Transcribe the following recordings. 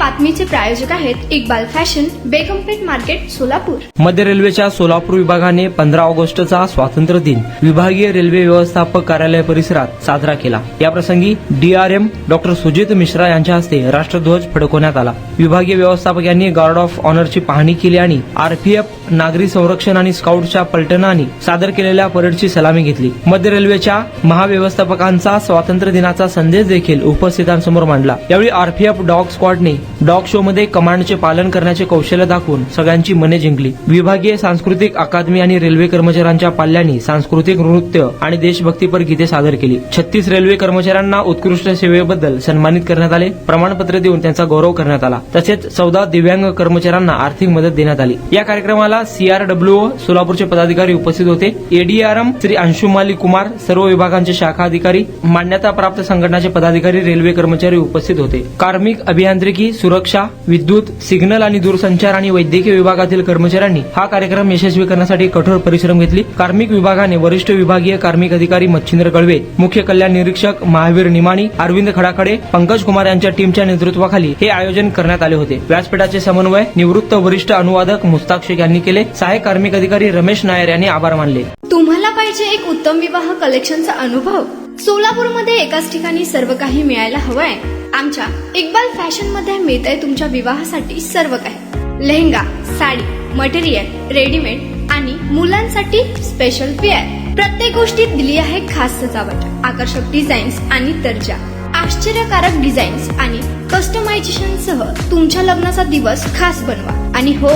बातमीचे प्रायोजक आहेत Iqbal fashion, बेगमपेठ market, Solapur. मध्य रेल्वेच्या सोलापूर विभागाने 15 ऑगस्टचा स्वातंत्र्य दिन विभागीय रेल्वे व्यवस्थापक कार्यालय परिसरात साजरा केला। याप्रसंगी DRM डॉक्टर सुजित मिश्रा यांच्या हस्ते राष्ट्रध्वज फडकवण्यात आला। विभागीय व्यवस्थापक यांनी गार्ड ऑफ ऑनरची पाहणी केली आणि RPF, नागरी संरक्षण आणि स्काउटच्या पलटणांनी सादर केलेल्या परेडची सलामी घेतली। मध्य रेल्वेच्या महाव्यवस्थापकांचा स्वातंत्र्य दिनाचा संदेश देखील उपस्थितांसमोर मांडला। यावेळी RPF डॉग स्क्वॉडने डॉग शो मध्ये कमांडचे पालन करण्याचे कौशल्य दाखवून सगळ्यांची मने जिंकली। विभागीय सांस्कृतिक अकादमी आणि रेल्वे कर्मचाऱ्यांच्या पाल्यांनी सांस्कृतिक नृत्य आणि देशभक्तीपर गीते सादर केली। 36 रेल्वे कर्मचाऱ्यांना उत्कृष्ट सेवेबद्दल सन्मानित करण्यात आले। प्रमाणपत्र देऊन त्यांचा गौरव करण्यात आला। तसेच 14 दिव्यांग कर्मचाऱ्यांना आर्थिक मदत देण्यात आली। या कार्यक्रमाला CRWO सोलापूरचे पदाधिकारी उपस्थित होते। ADRM श्री अंशुमाली कुमार, सर्व विभागांचे शाखा अधिकारी, मान्यता प्राप्त संघटनाचे पदाधिकारी, रेल्वे कर्मचारी उपस्थित होते। कार्मिक, अभियांत्रिकी, सुरक्षा, विद्युत, सिग्नल आणि दूरसंचार आणि वैद्यकीय विभागातील कर्मचाऱ्यांनी हा कार्यक्रम यशस्वी करण्यासाठी कठोर परिश्रम घेतले। कार्मिक विभागाने वरिष्ठ विभागीय कार्मिक अधिकारी मच्छिंद्र गळवे, मुख्य कल्याण निरीक्षक महावीर निमाणी, अरविंद खडाखडे, पंकज कुमार यांच्या टीमच्या नेतृत्वाखाली हे आयोजन करण्यात आले होते। व्यासपीठाचे समन्वय निवृत्त वरिष्ठ अनुवादक मुस्ताक शेख यांनी केले। सहाय्यक कार्मिक अधिकारी रमेश नायर यांनी आभार मानले। तुम्हाला पाहिजे एक उत्तम विवाह कलेक्शनचा अनुभव? सोलापूरमध्ये एकाच ठिकाणी सर्व काही मिळायला हवंय? आमच्या इक्बाल फॅशन मध्ये मिळतंय तुमच्या विवाहासाठी सर्व काही। लेहंगा, साडी, मटेरियल, रेडीमेड आणि मुलांसाठी स्पेशल वेअर। प्रत्येक गोष्टीत दिली आहे खास सजावट, आकर्षक डिझाईन्स आणि दर्जा, आश्चर्यकारक डिझाईन्स आणि कस्टमायझेशन सह तुमच्या लग्नाचा दिवस खास बनवा। आणि हो,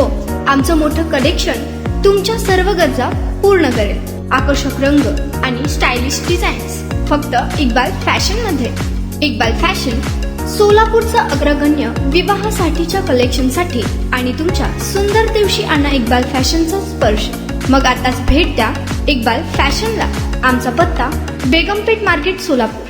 आमचं मोठं कलेक्शन तुमच्या सर्व गरजा पूर्ण करेल। आकर्षक रंग आणि स्टायलिश डिझाईन्स फक्त इक्बाल फॅशन मध्ये। इक्बाल फॅशन सोलापूरचा अग्रगण्य विवाहासाठीच्या कलेक्शनसाठी आणि तुमच्या सुंदर दिवशी आणा इक्बाल फॅशनचा स्पर्श। मग आताच भेट द्या इक्बाल फॅशनला। आमचा पत्ता बेगमपेठ मार्केट, सोलापूर।